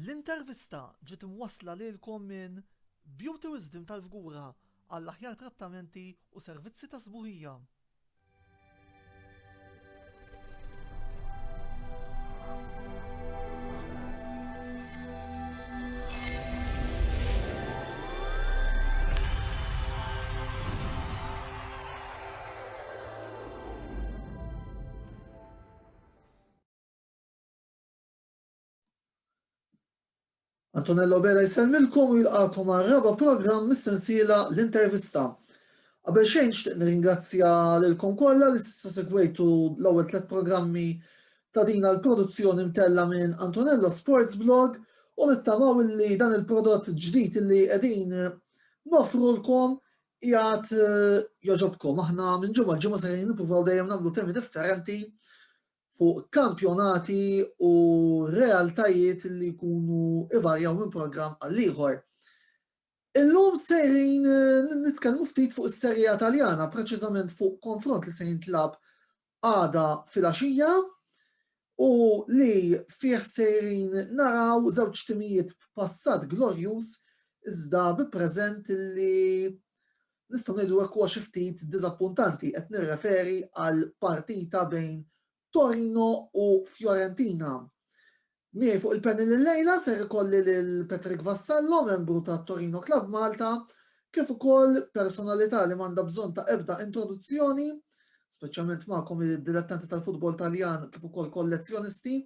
L-intervista ġiet imwassla lilkom minn Beauty Wisdom tal-Fgura għall-aħjar trattamenti u servizzi ta' sbuħija. Antonello Bera jisemmilkom u jilqakom għal-raba program mistensiela l-intervista. Qabel xejn nixtieq nirringrazzja lilkom kollha li s'issa segwejtu l-ewwel 3 programmi ta' din l-produzzjoni mtella minn Antonello Sports Blog u nittamaw li dan il-prodott ġdid li qegħdin nofrulkom qiegħed jogħġobkom. Aħna minn ġimgħa l-ġimgħa se nippruvaw dejjem nagħmlu temi differenti fuq kampjonati u realtajiet li jkunu ivarjaw minn programm għal ieħor. Illum sejrin nitkellmu ftit fuq is-serja Taljana, preċiżament fuq konfront li se jintlab għada filgħaxija u li fih sejrin naraw żewġ timijiet b'passat glorjuż iżda bi preżent li nistgħu ngħidu hekk huwa xi ftit diżappuntanti qed nirreferi għal partita bejn Torino u Fiorentina. Miegħi fuq il-panel il-lejla ser ikolli lil Patrick Vassallo, membru ta' Torino Club Malta, kif ukoll personalità li m'għandha bżonn ta' ebda introduzzjoni, speċjalment magħkom id-dilettanti tal-futbol Taljan kif ukoll kollezzjonisti,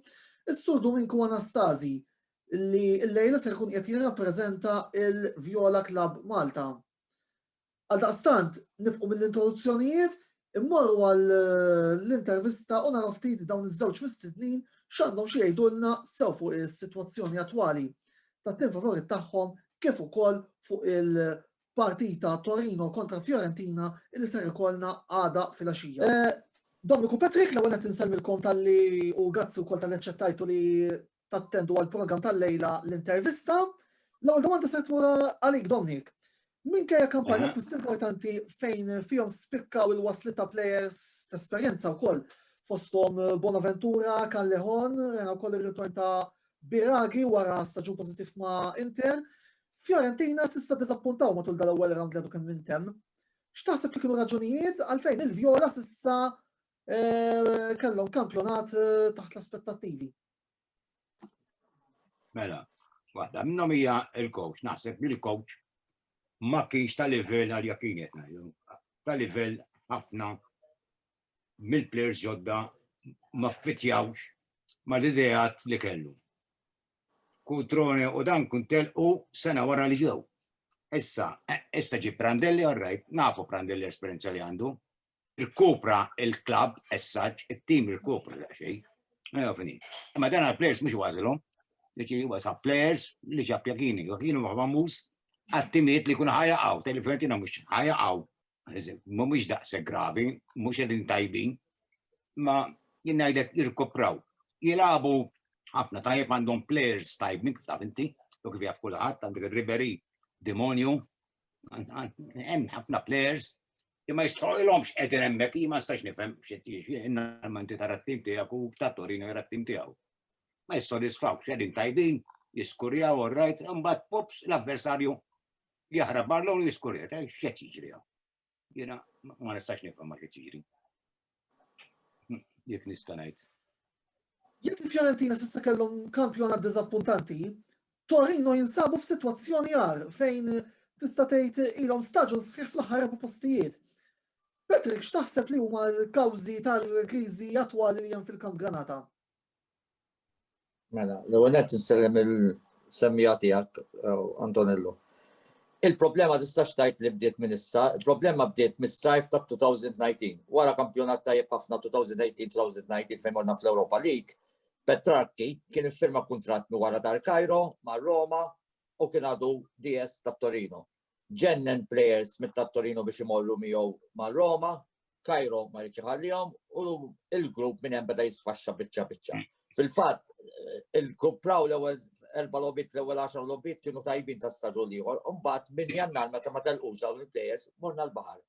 is-Sur Domenico Anastasi, li l-lejla ser ikun qed jirrappreżenta il-Viola Club Malta. Għaldaqstant nifqu mill-introduzzjonijiet immorru għall-intervista u naraw ftit dawn iż-żewġ mistednin x'għandhom xi jgħidulna sew fuq is-sitwazzjoni attwali tat-tim favorit tagħhom kif ukoll fuq il-partita Torino kontra Fiorentina li ser ikollna għada filgħaxija. Domenico Patrick, l-ewwel qed insellmilkom talli u grazzi wkoll tal aċċettajtu li tattendu għall-programm tal-lejla l-intervista. L-ewwel domanda se tmur għalik Dominik. Minkejja kampanja kwist importanti fejn fihom spikkaw il-waslit ta' plejers ta' esperjenza wkoll fosthom Bonaventura, Callejon, rena wkoll ir-ritorn ta' Biraghi wara staġun pożittiv ma' Inter. Fiorentina s'issa diżappuntaw matul dal-ewwel round li għadu kemm intemm. X'taħseb li kienu raġunijiet għalfejn il-Vjola s'issa kellhom kampjonat taħt l-aspettattivi? Mela, waħda minnhom hija l-coach, naħseb li l-coach ma kienx ta' livell għal jakinet ta' livell ħafna mill-plejers ġodda ma ffitjawx ma l-idejat li kellu. Kutrone u dan kuntel u sena wara li ġew. Issa ġi Prandelli għarrajt, nafu Prandelli l-esperienza li għandu, il-kopra il-klab, essaċ, il-tim il-kopra da xej. Ma dan għal-plejers mux għazilom, li ġi għasa plejers li ġabja kieni, kienu maħbamus għattimiet li kuna ħajaqaw, tal-Fiorentina mux ħajaqaw, mux daqse gravi, mux għedin tajbin, ma jinnajdek jirkopraw. Jilabu ħafna tajb għandhom players tajbin, kif taf inti, u kif jaf kullħat, għandek Ribéry, Demonju, hemm ħafna players, imma jistħojlomx qegħdin hemmhekk, ma stax nifhem x'qed inna manti tara t-tim tiegħek u ta' Torino jara t-tim tiegħu. Ma jissodisfawx, qegħdin tajbin, jiskurjaw orrajt, imbagħad pops l-avversarju jaħrab barlu u jiskurjet, x'qed jiġri hawn. Jiena ma nistax nifhem ma x'qed jiġri. Jekk nista' ngħid. Jekk il-Fiorentina s'issa kellhom kampjonat diżappuntanti, Torino jinsabu f'sitwazzjoni għar fejn tista' tgħid ilhom staġun sħiħ fl-aħħar postijiet. Patrick, x'taħseb li huma l-kawżi tal-kriżi attwali li hemm fil-Kamp Granata? Mela, l-ewwel qed insellem il-semmija tiegħek Antonello. Il-problema tistax tajt li bdiet minn issa, il-problema bdiet mis-sajf ta' 2019. Wara kampjonat tajjeb ħafna 2018-2019 fejn morna fl-Europa League, Petrarchi kien iffirma kuntratt mi wara tal-Kajro ma' Roma u kien għadu DS ta' Torino. Ġennen players mit ta' Torino biex imorru miegħu ma' Roma, Kajro ma rridx iħallihom u il-grupp minn hemm beda jisfaxxa biċċa. Fil-fatt, il-kuppraw l-ewwel 4 logħbiet l-ewwel 10 logħbiet kienu tajbin ta' staġun ieħor, u mbagħad minn Jannar meta ma telqux dawn il-plejers morna l-baħar.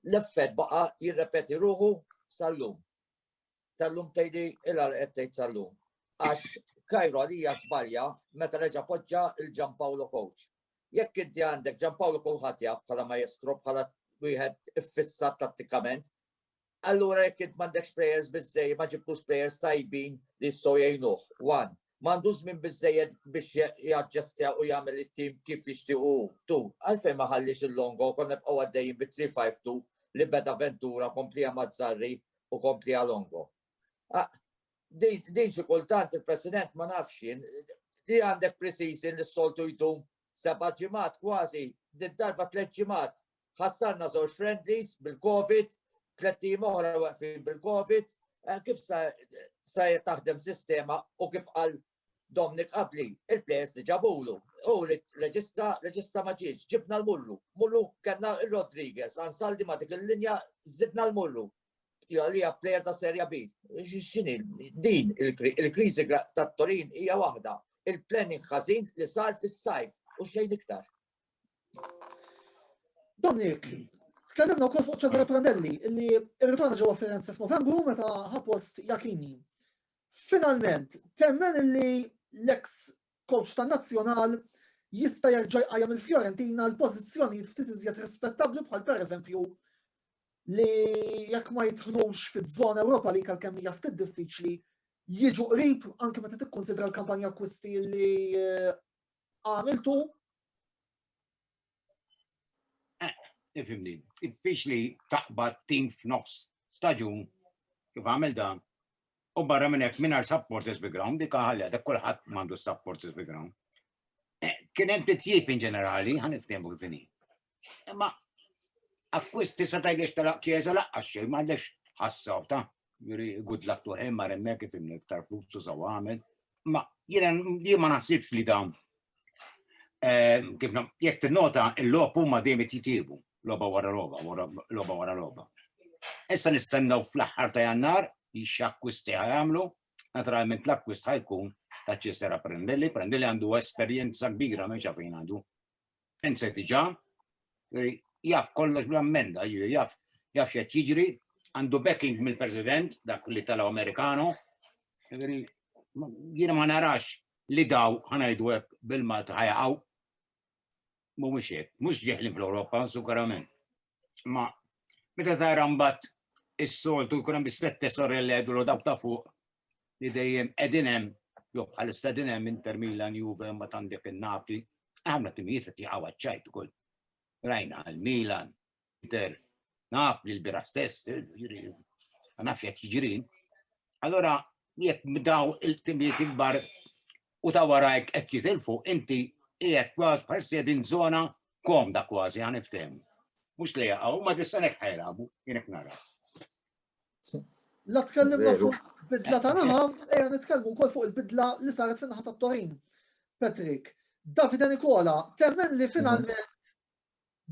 L-effett baqa' jirrepeti ruħu sal-lum. Tal-lum tgħidi il-għal qed tgħid sal-lum. Għax Kajro għalija żbalja meta reġa' poġġa il-Gianpaolo coach. Jekk inti għandek Gianpaolo coach ħatjab bħala maestro bħala wieħed iffissat tattikament, allura jekk int m'għandekx players biżejjed ma ġibtux players tajbin li jistgħu jgħinuh. One, m'għandux minn biżejjed biex jaġġestja u jagħmel it-tim kif jixtiequ. Two, għalfejn ma ħallix il-Longo konna nibqgħu għaddejjin bit-3-5-2 li beda Ventura komplija Mazzarri u komplija Longo. Din xi kultant il-President ma nafx jien li għandek pre-season li s-soltu jdum 7 ġimgħat kważi, din darba 3 ġimgħat ħassarna żewġ friendlies bil-Covid, 3 tim oħra waqfin bil-Covid, kif sa taħdem sistema u kif qal Dominic qabli, il-players li ġabulu, u reġistra ma ġiex, ġibna l-Mullu kellna il-Rodriguez, Ansaldi ma dik il-linja zidna l-Mullu. Li player ta' Serja B. X'inhi din il-kriżi tat-Torin hija waħda. Il-planning ħażin li sar fis-sajf u xejn iktar. Dominik, tkellimna wkoll fuq Cesare Prandelli illi irritorna ġewwa Firenze f'Novembru meta ħapost Jachini. Finalment, temmen illi l-ex coach tan-Nazzjonal jista' jerġa' jqajjem il-Fjorentina l-pożizzjoni ftit iżjed rispettabbli bħal pereżempju li jekk ma jidħlux fiż-żona Ewropa li kemm hija ftit diffiċli jiġu qrib anke meta tikkunsidra l-kampanja akkwisti li għamiltu. Ifimni, diffiċli taqbad tim f'nofs staġun kif għamel dan u barra minn hekk mingħajr supporters bi ground dik ħalli dak kulħadd m'għandu supporters bi ground. Kien hemm titjib in ġenerali, ħaniftehmu kif inhi. Imma akkwisti sa tajlix talaq Chiesa laqqas xejn m'għandekx ħassaw ta' good luck to him ma remmek kif imni iktar flus saw għamel. Ma jien ma naħsibx li dawn kif jekk tinnota l-logħob huma dejjem jitjiebu logħba wara logħba. Issa nistennew fl-aħħar ta' Jannar x-akkwisti ħajamlu, naturalment l-akkwist ħajkun ta' Cesare Prandelli għandu esperjenza kbira minn xafin għandu. Ense diġà jaf kollox bl-ammenda, jaf x'qed jiġri, għandu backing mill-President dak li tal-Amerikano. Jiena ma narax li daw ħanajdu hekk bil-Malta ħajaqgħu. Mhumiex hekk, mhux ġieħlin fl-Ewropa, sukarament. Ma meta tara mbagħad is-soltu jkun hemm is-sette sorelli għedu dawk ta' fuq li dejjem qegħdin hemm, jew bħalissa qegħdin hemm Inter Milan, Juve, ma għandek in-Napoli, għamla timijiet qed jaqgħu għaċ-ċajt ukoll. Rajna għal-Milan, Inter, Napoli, l-bira stess, ma nafx qed jiġri. Allora jekk daw il-timijiet il-bar u ta' warajk qed jitilfu, inti qiegħed kważi bħalissa qegħdin żona komda kważi ħaniftehmu. Mhux li jaqgħu, ma tista' hekk ħajlabu, jien hekk nara. La tkellimna fuq bidla ta' naħa, ejja nitkellmu wkoll fuq il-bidla li saret fin-naħa tat-Torin. Patrick, Davide Nicola, temmen li finalment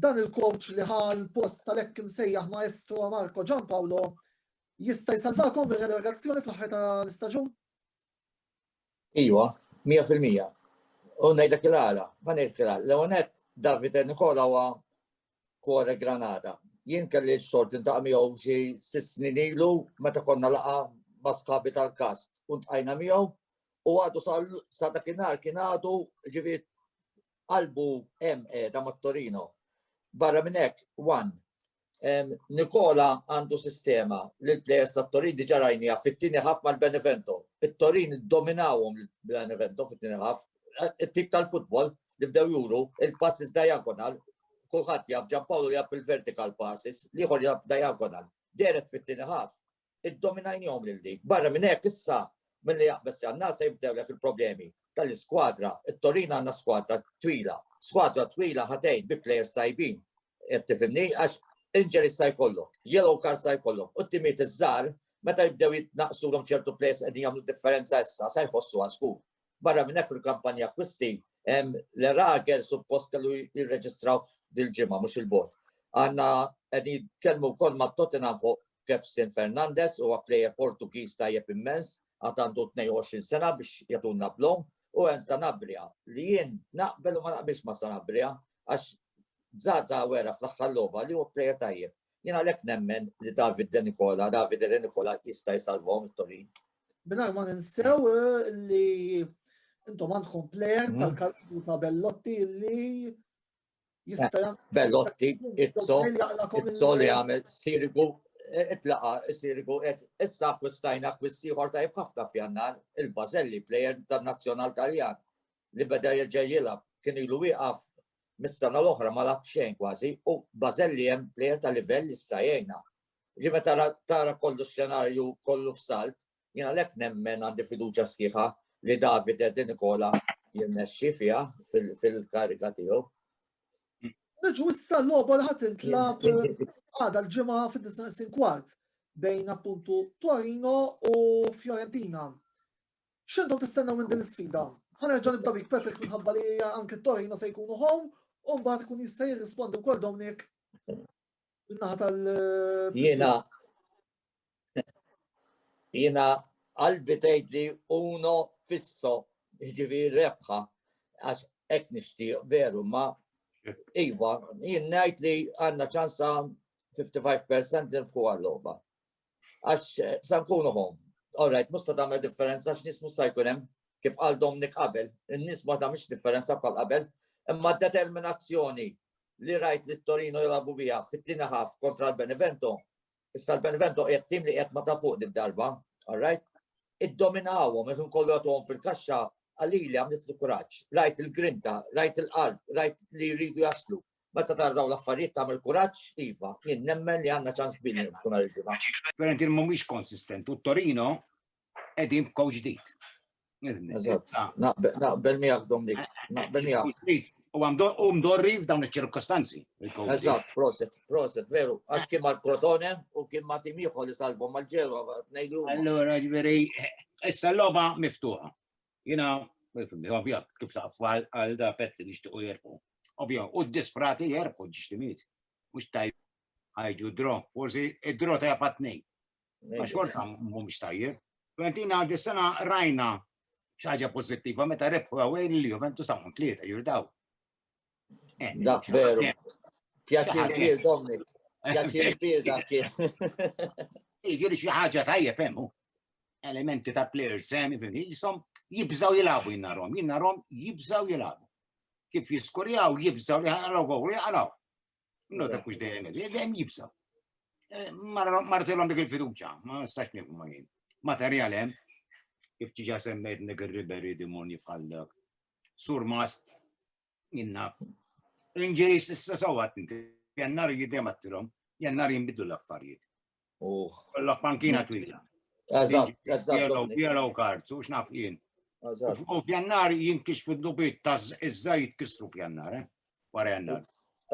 dan il-coach li ħal post tal-hekk imsejjaħ maestro Marco Gianpaolo jista' jsalvakom bir-relegazzjoni fl-aħħar tal-istaġun? Iwa, 100%. U ngħidlek il-għala, ma ngħidlek il-għala. L-għonet Davide Nicola huwa Kore Granada. Jien kelli x-xort intaqa' miegħu xi 6 snin ilu meta konna laqa ma' skabi tal-kast. U ntqajna miegħu u għadu sa dakinhar kien għadu ġifieri qalbu hemm qiegħda mat-Torino. Barra minn hekk, Nicola għandu sistema li l-plejers tat-Torin diġà rajniha fit-tieni ħaf mal-Benevento. It-Torin iddominawhom l-Benevento fit-tieni ħaf. It-tip tal-futbol li bdew juru il-passes diagonal. Kulħadd jaf Gianpaolo jaf il-vertical passes, liħor jaf diagonal. Deret fit-tieni ħaf, iddominajnihom lil dik. Barra minn hekk issa milli jaqbes għandna se jibdewlek il-problemi tal-iskwadra. It-Torin għandna skwadra twila. Skwadra twila ħadejn bi plejers tajbin. Qed tifhimni għax injuries sa jkollok, yellow card sa jkollok. U t-timiet iż-żgħar meta jibdew jitnaqsulhom ċertu plejers qegħdin jagħmlu differenza issa sa jħossu għaskur. Barra minn hekk fil-kampanja akwisti l-Rager suppost kellu jirreġistraw dil-ġimgħa mhux il-bot. Għandna qegħdin jitkellmu wkoll ma' Tottenham fuq Kevin Fernandes huwa plejer Portugiż tajjeb immens, għad għandu 22 sena biex jagħtuna blom u hemm Sanabria li jien naqbel u ma naqbilx ma' Sanabria għax żgħażagħ wera fl-aħħar logħba li huwa plejer tajjeb. Jien għalhekk nemmen li Davide Nicola jista' jsalvahom it-Torin. Binar ma ninsew li intom għandkom plejer tal-kalbu ta' Bellotti li jista' Bellotti, Izzo li għamel Sirigu, itlaqa Sirigu, issa kwistajna kwissiħor ta' ħafna f'Jannar il-Bazelli, plejer tan-Nazzjonal Taljan li beda jerġa' jilgħab kien ilu wieqaf mis-sena l-oħra ma lab xejn kważi u Bazelli hemm plejer ta' livell issa jgħinna. Ġi tara kollu xenarju kollu f'salt, jiena lek nemmen għandi fiduċja sħiħa li Davide De Nicola jirnexxi fiha fil-kariga tiegħu. Neġu issa l-logħba li ħadd intlab għada l-ġimgħa fid-9 bejn appuntu Torino u Fiorentina. X'intom tistennew minn din l-isfida? Ħanerġa' nibda bik Patrick minħabba li anke Torino se jkunu home u mbagħad ikun jista' jirrispondi wkoll Dominic min-naħa tal- Jiena qalbi tgħidli uno fisso jiġifieri rebħa għax hekk nixtieq veru ma iva jien ngħid li għandna ċansa 55% li nfqu għall-logħba. Għax sa nkunu home. All right, mhux se tagħmel differenza għax nies mhux se jkun hemm kif qal Dominic qabel, in-nies ma tagħmilx differenza bħal qabel, imma determinazzjoni li rajt li Torino jilagħbu biha fit-tieni ħaf kontra l-Benevento. Issa l-Benevento qiegħed tim li qiegħed ma ta' fuq dik-darba, all right? Iddominawhom ikun kollu għatuhom fil-kaxxa għalili għamlet l-kuraġġ. Rajt il-grinta, rajt il-qalb, rajt li jridu jaslu. Meta tardaw l-affarijiet tagħmel kuraġġ, iva, jien nemmen li għandna ċans kbir tkun għal-ġimgħa. Fiorentina mhumiex konsistent u Torino qegħdin b'coach ġdid. Naqbel miegħek Dominic, naqbel miegħek. U mdorri f'dawn iċ-ċirkostanzi. Eżatt, proset, veru. Għax kien mal-Crotone u kien ma' tim ieħor li salbhom mal-Ġelwa ngħidu. Allura ġifieri issa l-logħba miftuħa. Jiena ovvja kif taqfu għal da petti li xtiequ jerpu. Ovvja, u d-disprati jerpu ġixtimiet. Mhux tajb ħajġu dro, forsi id-dro ta' patnej. Ma xorta mhumiex tajjeb. Fiorentina dis-sena rajna xaġa pożittiva meta rebħu għawel li Juventus tagħhom tlieta jirdaw. Dak veru. Pjaċir kbir, Dominic. Pjaċir kbir dak kien. Jiġri xi ħaġa tajjeb hemm elementi ta' players jisom jibżaw jilagħbu jinnarhom jibżaw jilagħbu. Kif jiskurjaw jibżaw li ħaraw gowri ħaraw. Nota kux dejjem jibżaw. Martilhom dik il-fiduċja, ma nistax nifhmu ma jien. Materjal hemm kif ġiġa semmejt Neger Riberi dimoni bħal dak. Sur Mast jinnaf. L-Inġeris issa sawat inti, jannar jidemattilhom, jannar jinbidlu l-affarijiet. Kollok pankina twila. Jelaw kartu, x'naf jien. U f'jannar jinkixfu d-dubiet ta' iż-żar jitkissru f'jannar, wara jannar.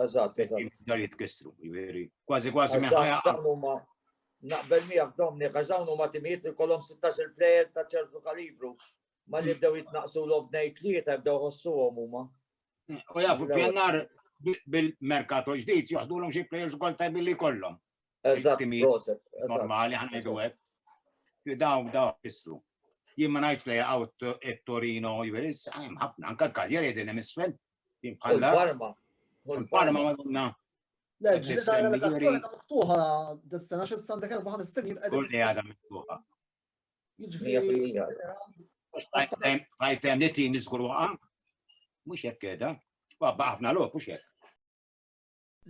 Eżatt. Iż-żar jitkissru, kważi meħħaja. Naqbel miegħek Dominic, għax dawn huma timijiet li kollhom 16 plejer ta' ċertu kalibru. Ma li jibdew jitnaqsu l-obnej tlieta jibdew ħossuhom huma. U jafu f'jannar bil-merkato ġdid joħdulhom xi plejers ukoll tajbin li jkollhom. Eżatt, proset. Normali ħanejdu hekk. Daw kissru. Jien ma ngħid play out Torino hemm ħafna anke l-Kaljeri qegħdin hemm isfel. Il-Parma. Il-Parma madonna. Le, ġdida relegazzjoni ta' miftuħa dis-sena xi sandek 4-5 timijiet qegħdin. Kull qiegħda miftuħa. Jiġifieri. Rajtem li tim niżgur waqa'. Mhux hekk qiegħda. Wabba ħafna logħob mhux hekk.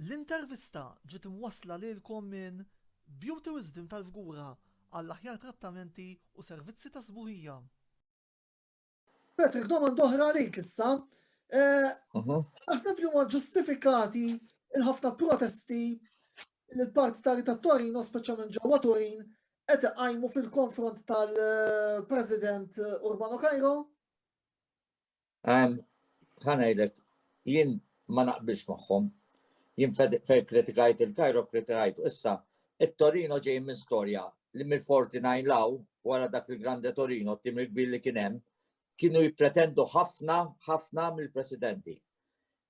L-intervista ġiet imwassla lilkom minn Beauty Wisdom tal-Fgura għall-aħjar trattamenti u servizzi ta' sbuħija. Patrick, domanda oħra għalik issa. Naħseb li huma ġustifikati il-ħafna protesti li l-partitari ta' Torino, speċjalment ġewwa Turin, qed iqajmu fil-konfront tal-President Urbano Cairo? Ħanajdlek, jien ma naqbilx magħhom. Jien fejn kritikajt il-Cairo kritikajt. Issa, it-Torino ġej minn storja li mill-49 law wara dak il-Grande Torino, tim il-kbir li kien hemm, kienu jippretendu ħafna mill-presidenti.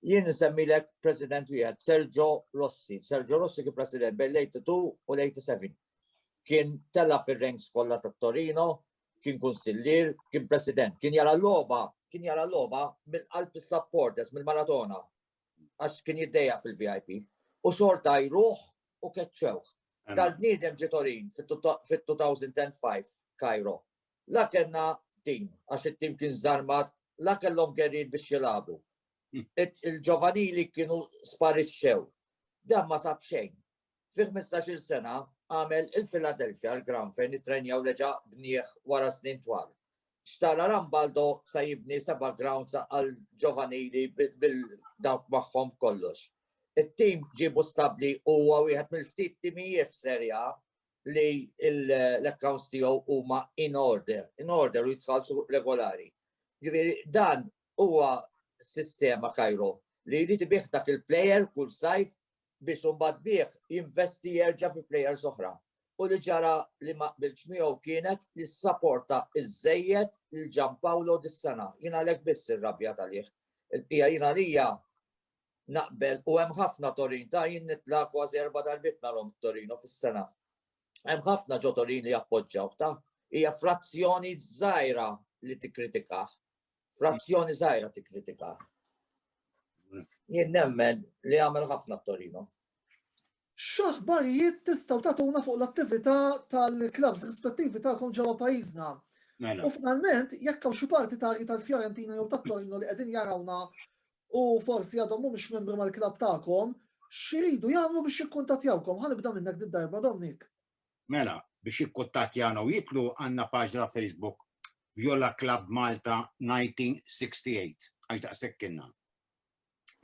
Jien nsemmilek president wieħed Sergio Rossi. Sergio Rossi kien president bejn l-82 u l-87. Kien tella fir-ranks kollha tat-Torino, kien kunsillier, kien president, kien jara l-logħba mill-qalb is-supporters mill-Maratona għax kien jiddejja fil-VIP u xorta jruħ u keċċewh. Tal-bniedem ġie Torin fit-2005 Cairo. La kellna tim, għax it-tim kien żarmat, la kellhom gerin biex jilagħbu. Il-ġovanili kienu sparixxew. Dan ma sab xejn. Fi 15-il sena għamel il-Philadelphia, l-Ground fejn it-trenjaw leġa bnieħ wara snin twal. Xtara Rambaldo sa jibni 7 grounds għal ġovanili bil-dawk magħhom kollox. Il-tim ġibu stabli huwa wieħed mill-ftit timijiet f'serja li l-accounts tiegħu huma in order u jitħallsu regolari. Ġifieri dan huwa sistema Kajro li jrid ibih dak il-plejer kull sajf biex imbagħad bih jinvesti jerġa' fi plejers oħra. U li ġara li ma qbilx miegħu kienet li s-sapporta iż-żejjed lil Gianpaolo dis-sena. Jiena għalhekk biss irrabjat għalih. Il-qija jiena lija naqbel u hemm ħafna Torin ta' jien nitla' kważi 4 darbiet narhom Torino fis-sena. Hemm ħafna ġo Torin li jappoġġjaw ta' hija frazzjoni żgħira li tikkritikah. Frazzjoni żgħira tikkritikah. Jien nemmen li għamel ħafna Torino. X'aħbarijiet tistgħu tagħtuna fuq l-attività tal-klabs rispettivi tagħkom ġewwa pajjiżna. U finalment, jekk hawn xi partitari tal-Fjorentina jew tat-Torino li qegħdin jarawna u forsi għadhom mhumiex membri mal-klabb tagħkom, x'iridu jagħmlu biex jikkuntattjawkom? Ħanibda minnek dit-darba Dominik. Mela, biex jikkuntattjawna u jitlu għandna paġna Facebook Viola Club Malta 1968. Għax daqshekk kienna.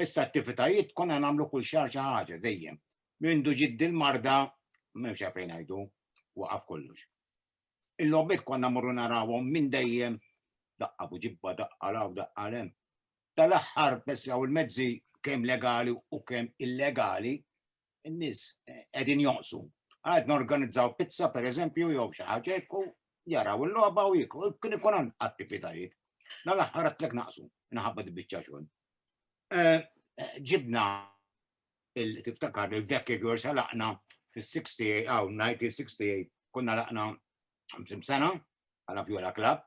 Issa attivitajiet konna nagħmlu kull xahar xi ħaġa dejjem. Mindu ġiddi l-marda, m'hemmx għalfejn ngħidu, waqaf kollox. Il-logħbiet konna morru narawhom minn dejjem daqqa buġibba daqqa law daqqa lem. Tal-aħħar bess jaw il-mezzi kemm legali u kemm illegali, in-nies qegħdin joqsu. Għad norganizzaw pizza pereżempju jew xi ħaġa hekk u jaraw il-logħba u jiklu, kien ikun hemm attivitajiet. Tal-aħħar għatlek naqsu, inħabba d-biċċa xogħol. Ġibna tiftakar il-Vecchia Girls ħalaqna fis-68 aw 1968 kunna laqna 50 sena għala Viola Club.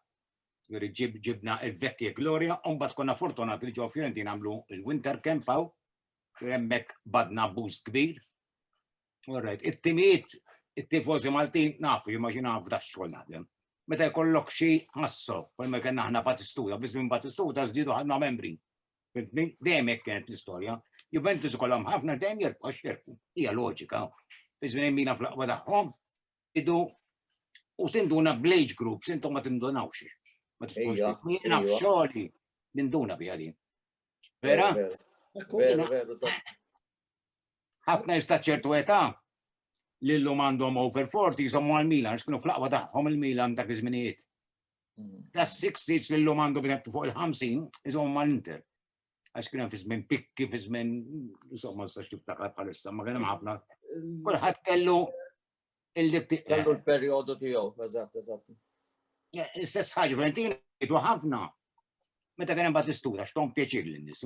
Ġibna il-Vecchia Gloria, u mbagħad konna fortunati li ġew Fiorentina għamlu il-Winter Camp hawn, hemmhekk badna boost kbir. Alright, it-timijiet, it-tifosi Maltin nafu jimmaġina f'dax xogħol naħdem. Meta jkollok xi ħassu, bħal ma kellna aħna Batistuta, biss minn Batistuta żdiedu ħadna membri. Dejjem hekk kienet l-istorja. Juventus ikollhom ħafna dejjem jerbħu x'jerbħu. Hija loġika. Fi żmien mina fl-aqwa tagħhom idu u tinduna bl-age groups intom ma tindunawx. Ma tkunx jiena f'xogħli ninduna biha din. Vera? Ħafna jista' ċertu età li llum għandhom over 40 jżommu għal-Milan, x'kienu fl-aqwa tagħhom il-Milan dak iż-żminijiet. Tas-60s li llum għandhom fuq il-50 jżommu mal-Inter. Għax kien hemm fi żmien pikki, fi żmien insomma nistax tiftakar bħalissa, ma kien hemm ħafna. Kulħadd kellu l-perjodu tiegħu, eżatt. Istess ħaġa Valentina jgħidu ħafna. Meta kien hemm Batistuta x'tom pjaċir lin-nies.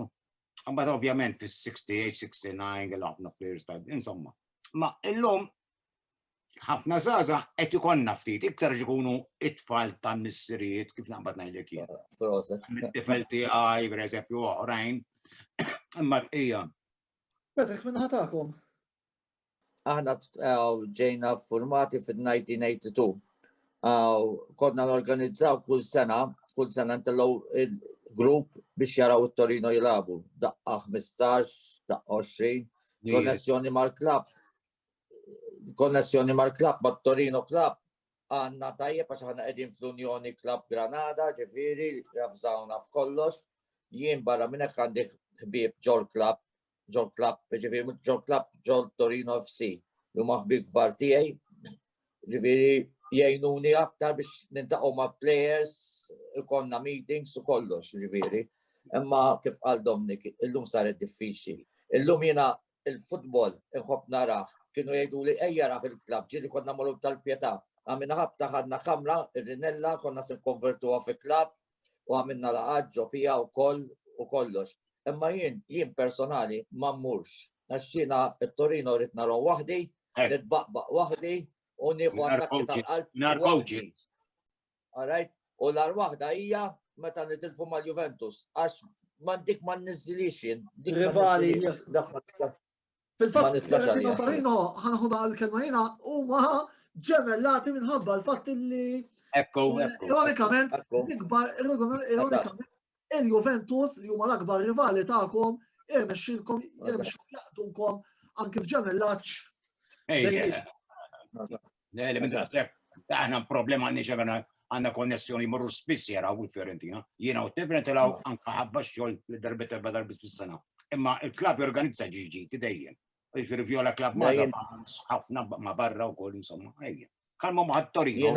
Imbagħad ovvjament fis-68, 69 kellha ħafna players tajb, insomma. Ma illum ħafna żgħażagħ qed ikollna ftit iktar ikunu it-tfal tan-nissirijiet kif naqbad ngħidlek jien. It-tifel tiegħi pereżempju oħrajn. Imma hija. Petrek minn ħatakom. Aħna ġejna formati fil-1982. Konna norganizzaw kull sena ntellgħu il-grupp biex jaraw it-Torino jilagħbu. Daqqa 15, daqqa 20, konnessjoni mal-klab, mat-Torino Club, għanna tajjeb għax ħana qegħdin fl-Unjoni Club Granada, ġifieri jafżawna f'kollox. Jien barra minn hekk għandi ħbieb ġol Club, ġifieri ġol Club ġol Torino FC, li huma ħbieb kbar tiegħi, ġifieri jgħinuni aktar biex nintaqgħu ma' players, ikonna meetings u kollox, ġifieri. Imma kif qal Dominik, illum saret diffiċli. Illum jiena il-futbol inħobb narah, kienu jgħidu li ejja raħ il-klab, ġili konna morru tal-Pjetà. Għamina ħabta ħadna kamra, il-Rinella, konna s-konvertuha fi klab, u għamilna laqaġġo fija u kollox. Imma jien personali ma mmurx. Għaxċina il-Torino rrit naraw wahdi, nitbaqbaq wahdi, u nieħu attakki tal-qalb wahdi. Alright? U l-ar-wahda hija meta nitilfu mal-Juventus. Għax dik ma nizzilix jien. Rivali. Fil-fatt, Torino ħanaħu l-kelma jena u ma ġemellati minħabba l-fatt li Ekku. Ironikament, Ekku. ironikament, il-Juventus li huma l-akbar rivali tagħkom irnexxilkom jaqtunkom anke f'ġemellaġġ. Ejja. Le, minn aħna problema għandna konnessjoni morru spiss jaraw il-Fiorentina. Jiena u tifret ilaw anka ħabba xogħol li darbet erba' darbi fis-sena. Imma il-klab jorganizza ġiġi tidejjem. Jiġifieri Viola Klab ħafna ma' barra wkoll insomma. Ejja. Kalmu ma' Torino.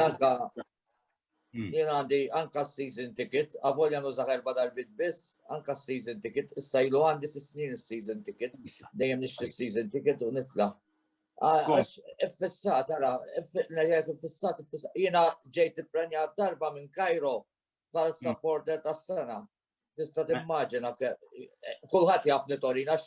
Jiena għandi anka season ticket, avolja nużaħ erba' darbit biss, anka season ticket, issa ilu għandi 6 snin season ticket, dejjem nixtri season ticket u nitla'. Għax effissat, għara, effissat, jena ġejt il-prenjat darba minn Kajro bħal supporter tas-sena. Tista' timmaġina kulħadd jafni Torino għax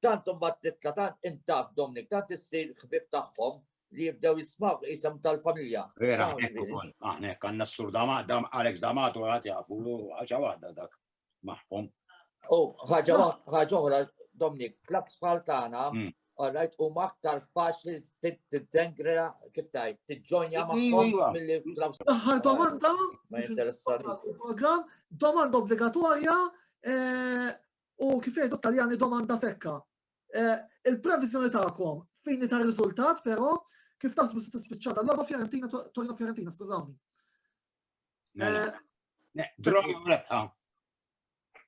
tant imbagħad titla' tant intaf Dominik, tant issir ħbib tagħhom li jibdew jismaw isem tal-familja. Vera, aħna kanna s-sur Alex D'Amato għat jafu ħaġa waħda dak maħfom. ħaġa oħra Dominik, klab sfal tagħna Alright, u maktar faċli t-tengra kif tajt, t-ġonja maħħom mill-li Aħħar domanda, ma interessani. program, domanda obbligatorja u kif jgħidu Taljani domanda sekka. Il-previżjoni tagħkom fini ta' riżultat, però kif tasbu se tispiċċata l-logħba Fiorentina, Torino Fiorentina, skużawni. Drogi mreħħa.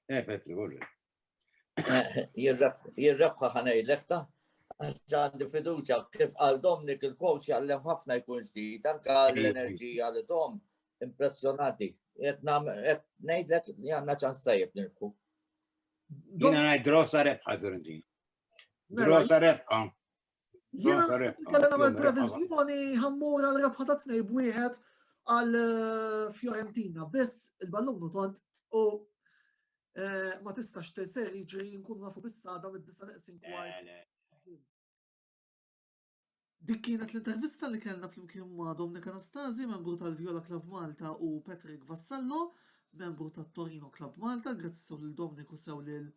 Petri, għolli. Jirrebħa ħanejdlek ta' għandi fiduċa kif għal Dominik il-coach jgħallem ħafna jkun ġdid, anka l-enerġija li dom impressjonati. Nejdlek li għanna ċans tajjeb nirku. Jina ngħid drosa rebħa Fiorentina. Drosa rebħa. Jena kellna mal previżjoni ħammura l-rebħa ta' 2-1 għal Fiorentina, biss il-ballun tont u ma tistax teser jiġri nkunu nafu bis-sada mid-disa neqsin kwart. Dik kienet l-intervista li kellna flimkien ma' Dominik Anastasi, membru tal-Viola Club Malta u Patrick Vassallo, membru tat-Torino Club Malta. Grazzi sew lil Dominik u sew lil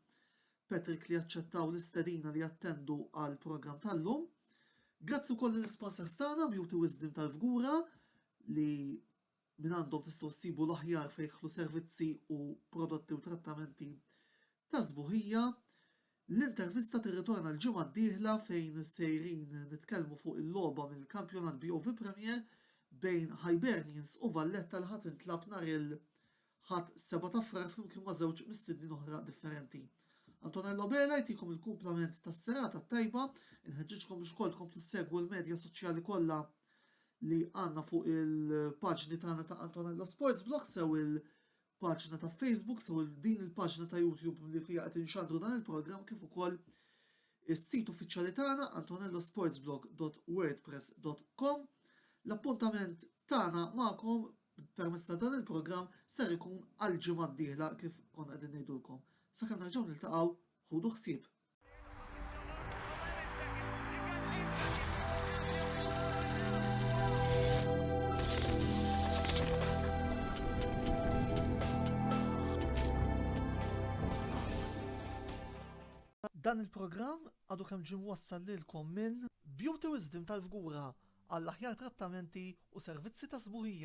Patrick li jaċċettaw l-istedina li jattendu għal programm tal-lum. Grazzi wkoll l-sponsors tagħna Beauty Wisdom tal-Fgura li minn għandhom tistgħu ssibu l-aħjar fejn jidħlu servizzi u prodotti u trattamenti ta' żbuħija. L-intervista tirritorna l-ġimgħa d-dieħla fejn sejrin nitkellmu fuq il-logħba mill-Kampjonat BOV Premier bejn Hibernians u Valletta li ħadd intlab nhar il-ħadd 7 ta' frar flimkien ma' żewġ mistiednin oħra differenti. Antonello Bela jtikom il-kumplament tas-serata tajba, inħeġġiġkom biex ukoll tissegwu l-medja soċjali kollha li għandna fuq il-paġni tagħna ta' Antonello Sports Blog sew il-paġna ta' Facebook sew din il-paġna ta' YouTube li fija qed inxandru dan il-programm kif ukoll is-sit uffiċjali tagħna antonellosportsblog.wordpress.com. L-appuntament tagħna magħkom permezz ta' dan il-programm ser ikun għal ġimgħa d-dieħla kif konna qegħdin ngħidulkom. Sakemm nerġgħu niltaqgħu ħudu ħsieb. Dan il-programm għadu kemm ġie mwassal lilkom minn Beauty Wisdom tal-Fgura għall aħjar trattamenti u servizzi ta' sbuħija.